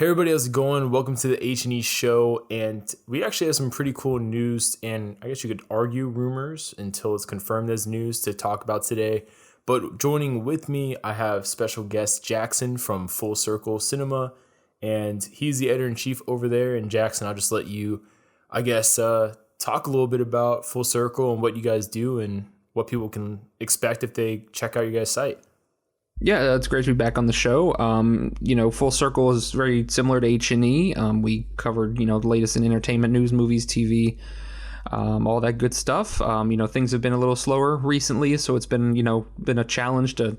Hey everybody, how's it going? Welcome to the HNE Show, and we actually have some pretty cool news, and I guess you could argue rumors until it's confirmed as news to talk about today. But joining with me, I have special guest Jackson from Full Circle Cinema, and he's the editor-in-chief over there. And Jackson, I'll just let you, talk a little bit about Full Circle and what you guys do and what people can expect if they check out your guys' site. Yeah, it's great to be back on the show. Full Circle is very similar to HNE. We covered, the latest in entertainment news, movies, TV, all that good stuff. Things have been a little slower recently, so it's been a challenge to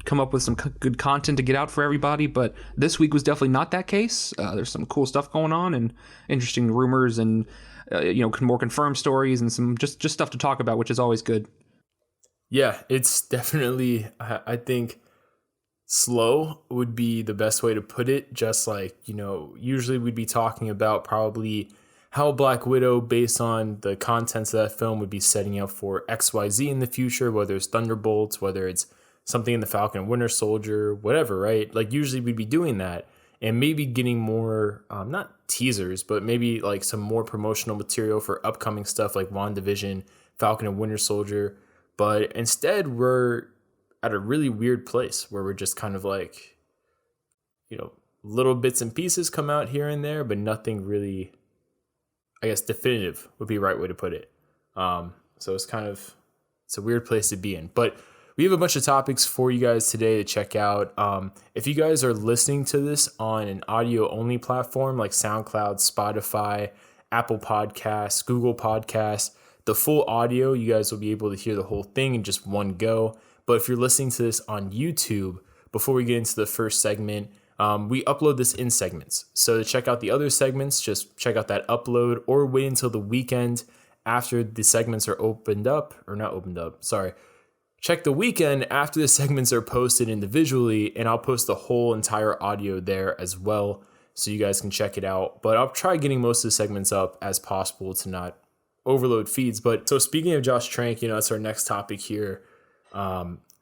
come up with some good content to get out for everybody. But this week was definitely not that case. There's some cool stuff going on and interesting rumors and, more confirmed stories and some just stuff to talk about, which is always good. Yeah, it's definitely, I think, slow would be the best way to put it. Just like, usually we'd be talking about probably how Black Widow, based on the contents of that film, would be setting up for XYZ in the future, whether it's Thunderbolts, whether it's something in the Falcon and Winter Soldier, whatever, right? Like usually we'd be doing that and maybe getting more, not teasers, but maybe like some more promotional material for upcoming stuff like WandaVision, Falcon and Winter Soldier. But instead we're at a really weird place where we're just kind of like, little bits and pieces come out here and there, but nothing really, I guess, definitive would be the right way to put it. So it's a weird place to be in, but we have a bunch of topics for you guys today to check out. If you guys are listening to this on an audio only platform like SoundCloud, Spotify, Apple Podcasts, Google Podcasts, the full audio, you guys will be able to hear the whole thing in just one go. But if you're listening to this on YouTube, before we get into the first segment, we upload this in segments. So to check out the other segments, just check out that upload or wait until the weekend after the segments are Check the weekend after the segments are posted individually, and I'll post the whole entire audio there as well so you guys can check it out. But I'll try getting most of the segments up as possible to not overload feeds. But so speaking of Josh Trank, that's our next topic here.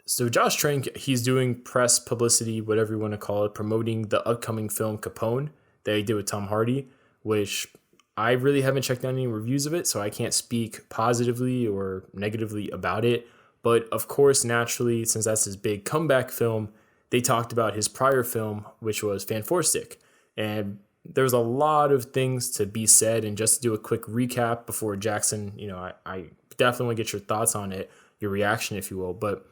So Josh Trank, he's doing press publicity, whatever you want to call it, promoting the upcoming film Capone that he did with Tom Hardy, which I really haven't checked out any reviews of it, so I can't speak positively or negatively about it. But of course, naturally, since that's his big comeback film, they talked about his prior film, which was Fanforstic. And there's a lot of things to be said. And just to do a quick recap before Jackson, I definitely want to get your thoughts on it, your reaction, if you will. But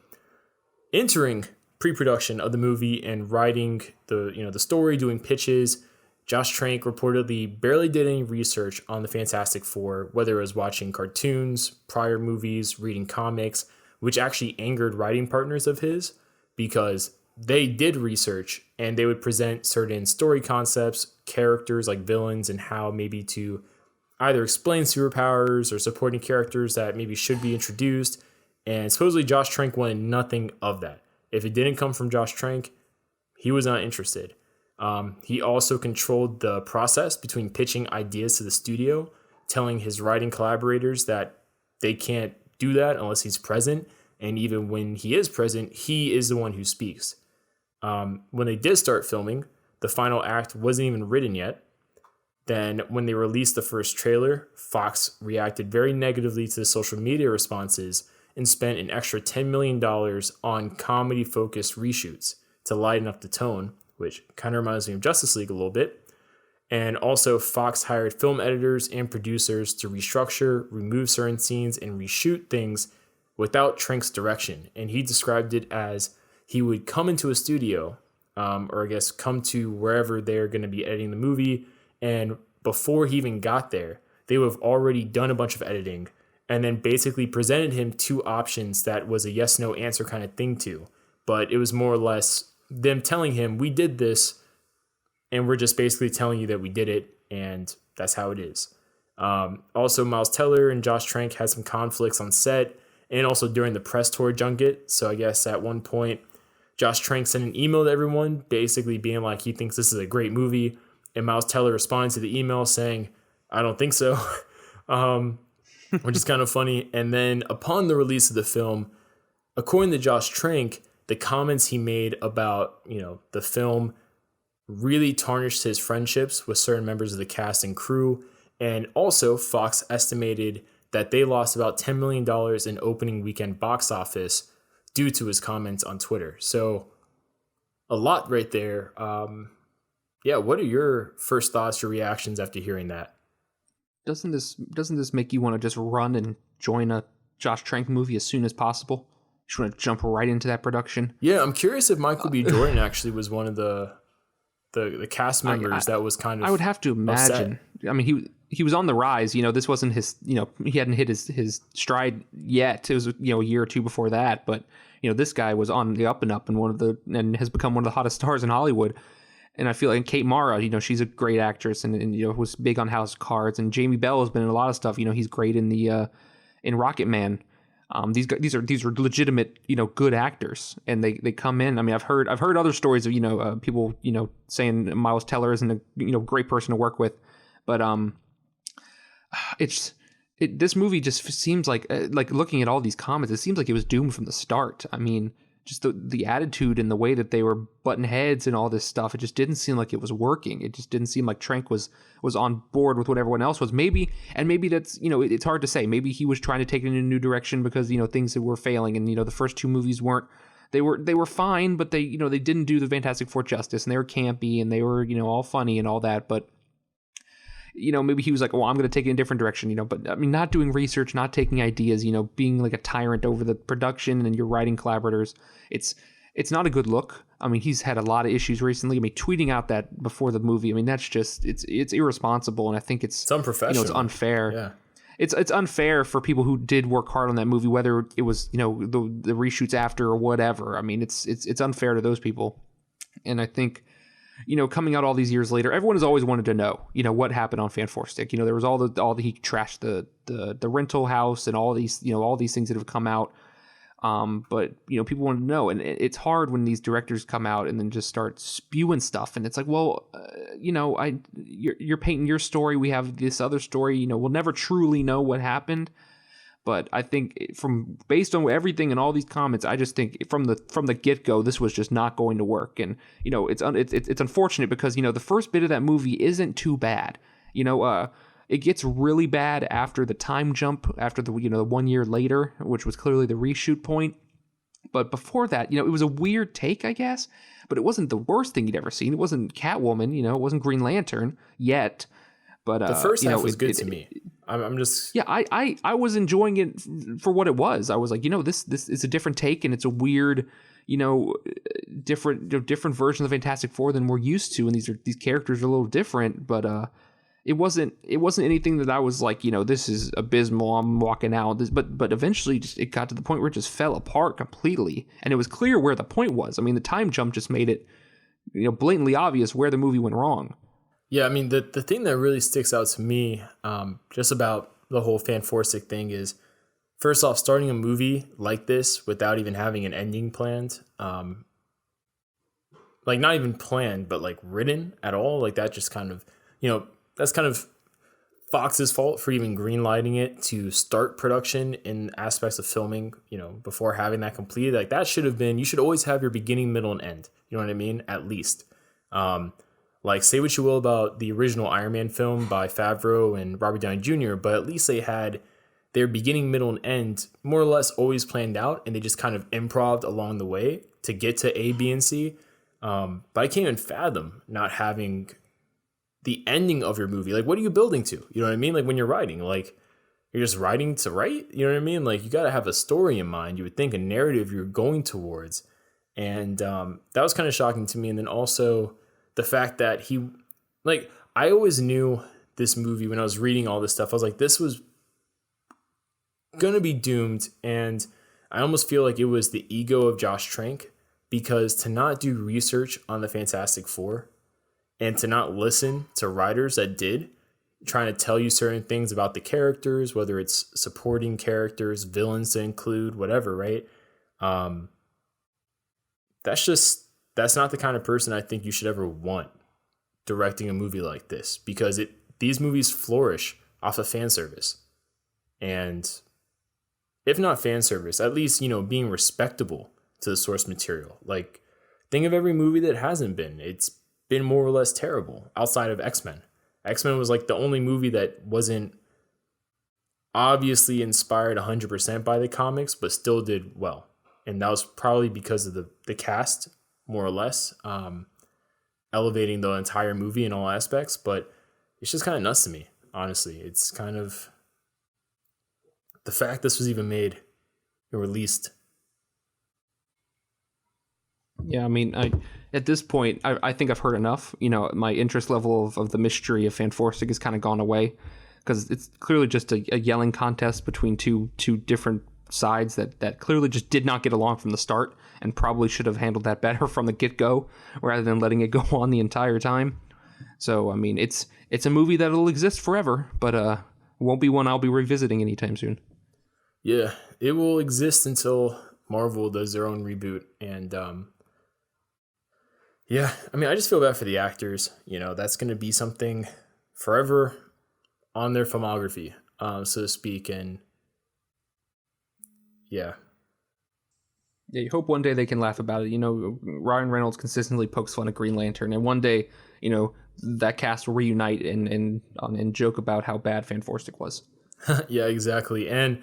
entering pre-production of the movie and writing the story, doing pitches, Josh Trank reportedly barely did any research on the Fantastic Four, whether it was watching cartoons, prior movies, reading comics, which actually angered writing partners of his because they did research and they would present certain story concepts, characters like villains, and how maybe to either explain superpowers or supporting characters that maybe should be introduced. And supposedly Josh Trank wanted nothing of that. If it didn't come from Josh Trank, he was not interested. He also controlled the process between pitching ideas to the studio, telling his writing collaborators that they can't do that unless he's present. And even when he is present, he is the one who speaks. When they did start filming, the final act wasn't even written yet. Then when they released the first trailer, Fox reacted very negatively to the social media responses and spent an extra $10 million on comedy-focused reshoots to lighten up the tone, which kind of reminds me of Justice League a little bit. And also, Fox hired film editors and producers to restructure, remove certain scenes, and reshoot things without Trank's direction. And he described it as he would come into a studio, come to wherever they're going to be editing the movie, and before he even got there, they would have already done a bunch of editing and then basically presented him two options that was a yes-no answer kind of thing too. But it was more or less them telling him, we did this, and we're just basically telling you that we did it, and that's how it is. Also, Miles Teller and Josh Trank had some conflicts on set and also during the press tour junket. So I guess at one point, Josh Trank sent an email to everyone basically being like he thinks this is a great movie, and Miles Teller responded to the email saying, I don't think so. Which is kind of funny. And then upon the release of the film, according to Josh Trank, the comments he made about, the film really tarnished his friendships with certain members of the cast and crew. And also, Fox estimated that they lost about $10 million in opening weekend box office due to his comments on Twitter. So, a lot right there. Yeah, what are your first thoughts, your reactions after hearing that? Doesn't this make you want to just run and join a Josh Trank movie as soon as possible? You just want to jump right into that production? Yeah, I'm curious if Michael B. Jordan actually was one of the cast members that was kind of. I would have to imagine. Upset. I mean, he was on the rise. This wasn't his. He hadn't hit his stride yet. It was a year or two before that. But this guy was on the up and up, and has become one of the hottest stars in Hollywood. And I feel like Kate Mara, she's a great actress, and was big on House of Cards. And Jamie Bell has been in a lot of stuff. He's great in the in Rocket Man. These are legitimate, good actors, and they come in. I mean, I've heard other stories of people saying Miles Teller isn't a great person to work with, but this movie just seems like looking at all these comments, it seems like it was doomed from the start. I mean, just the attitude and the way that they were butting heads and all this stuff, it just didn't seem like it was working. It just didn't seem like Trank was on board with what everyone else was. Maybe that's, it's hard to say. Maybe he was trying to take it in a new direction because, things that were failing, and, the first two movies they were fine, but they didn't do the Fantastic Four justice, and they were campy, and they were, all funny and all that. But, maybe he was like, well, I'm going to take it in a different direction, but I mean, not doing research, not taking ideas, being like a tyrant over the production and your writing collaborators. It's not a good look. I mean, he's had a lot of issues recently. I mean, tweeting out that before the movie, I mean, that's just, it's irresponsible. And I think it's unprofessional. It's unfair. Yeah. It's unfair for people who did work hard on that movie, whether it was, the reshoots after or whatever. I mean, it's unfair to those people. And I think, coming out all these years later, everyone has always wanted to know, what happened on Fan Four Stick. There was all the he trashed the rental house and all these things that have come out. But people want to know, and it's hard when these directors come out and then just start spewing stuff, and it's like, well, you're painting your story. We have this other story. We'll never truly know what happened. But I think based on everything and all these comments, I just think from the get-go, this was just not going to work. And it's unfortunate because the first bit of that movie isn't too bad. It gets really bad after the time jump, after the 1 year later, which was clearly the reshoot point. But before that, it was a weird take, I guess. But it wasn't the worst thing you'd ever seen. It wasn't Catwoman, it wasn't Green Lantern yet. But the first half was good to me. I'm just I was enjoying it for what it was. I was like, this is a different take, and it's a weird, different version of the Fantastic Four than we're used to, and these characters are a little different. But it wasn't anything that I was like, this is abysmal, I'm walking out. But eventually, it got to the point where it just fell apart completely, and it was clear where the point was. I mean, the time jump just made it, blatantly obvious where the movie went wrong. Yeah, I mean, the thing that really sticks out to me just about the whole Fan Four Stick thing is, first off, starting a movie like this without even having an ending planned, like not even planned, but like written at all, like that just kind of, that's kind of Fox's fault for even greenlighting it to start production in aspects of filming, before having that completed. Like that should have been, you should always have your beginning, middle, and end. You know what I mean? At least. Like, say what you will about the original Iron Man film by Favreau and Robert Downey Jr., but at least they had their beginning, middle, and end more or less always planned out, and they just kind of improv along the way to get to A, B, and C. But I can't even fathom not having the ending of your movie. Like, what are you building to? You know what I mean? Like, when you're writing, like, you're just writing to write? You know what I mean? Like, you got to have a story in mind. You would think a narrative you're going towards. And that was kind of shocking to me. And then also the fact that I always knew this movie when I was reading all this stuff. I was like, this was going to be doomed. And I almost feel like it was the ego of Josh Trank, because to not do research on the Fantastic Four and to not listen to writers that did, trying to tell you certain things about the characters, whether it's supporting characters, villains to include, whatever, right? That's not the kind of person I think you should ever want directing a movie like this, because these movies flourish off of fan service. And if not fan service, at least, being respectable to the source material. Like, think of every movie that hasn't been. It's been more or less terrible outside of X-Men. X-Men was like the only movie that wasn't obviously inspired 100% by the comics, but still did well. And that was probably because of the cast, more or less, elevating the entire movie in all aspects. But it's just kind of nuts to me, honestly. It's kind of the fact this was even made and released. Yeah, I mean, at this point, I think I've heard enough. You know, my interest level of the mystery of Fanforstic has kind of gone away, because it's clearly just a yelling contest between two different sides that clearly just did not get along from the start, and probably should have handled that better from the get-go rather than letting it go on the entire time. So, I mean, it's a movie that'll exist forever, but won't be one I'll be revisiting anytime soon. Yeah, it will exist until Marvel does their own reboot. And yeah, I mean, I just feel bad for the actors. You know, that's going to be something forever on their filmography, so to speak. And yeah. Yeah, you hope one day they can laugh about it. You know, Ryan Reynolds consistently pokes fun at Green Lantern, and one day, you know, that cast will reunite and joke about how bad Fanforstic was. Yeah, exactly. And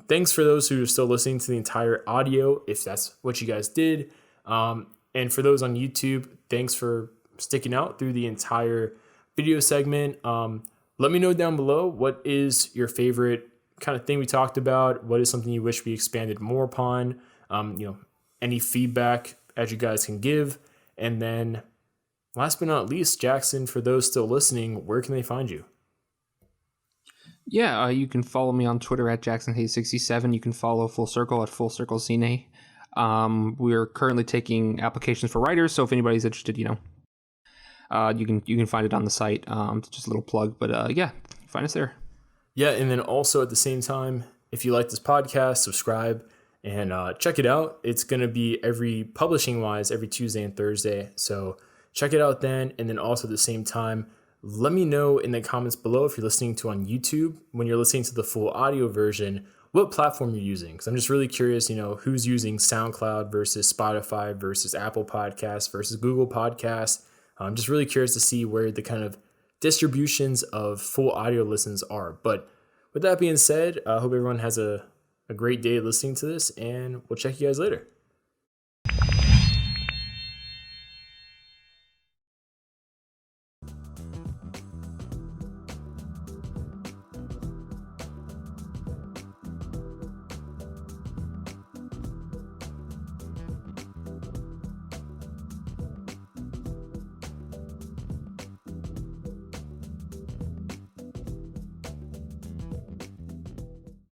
thanks for those who are still listening to the entire audio, if that's what you guys did. And for those on YouTube, thanks for sticking out through the entire video segment. Let me know down below, what is your favorite kind of thing we talked about? What is something you wish we expanded more upon? You know, any feedback as you guys can give. And then last but not least, Jackson, for those still listening, where can they find you? Yeah, you can follow me on Twitter at JacksonHayes67. You can follow Full Circle at Full Circle Cine. We're currently taking applications for writers, so if anybody's interested, you know, you can find it on the site. Just a little plug, but yeah, find us there. Yeah, and then also at the same time, if you like this podcast, subscribe and check it out. It's going to be publishing-wise, every Tuesday and Thursday. So check it out then. And then also at the same time, let me know in the comments below if you're listening to on YouTube, when you're listening to the full audio version, what platform you're using. Because I'm just really curious, you know, who's using SoundCloud versus Spotify versus Apple Podcasts versus Google Podcasts. I'm just really curious to see where the kind of distributions of full audio listens are. But with that being said, I hope everyone has a great day listening to this, and we'll check you guys later.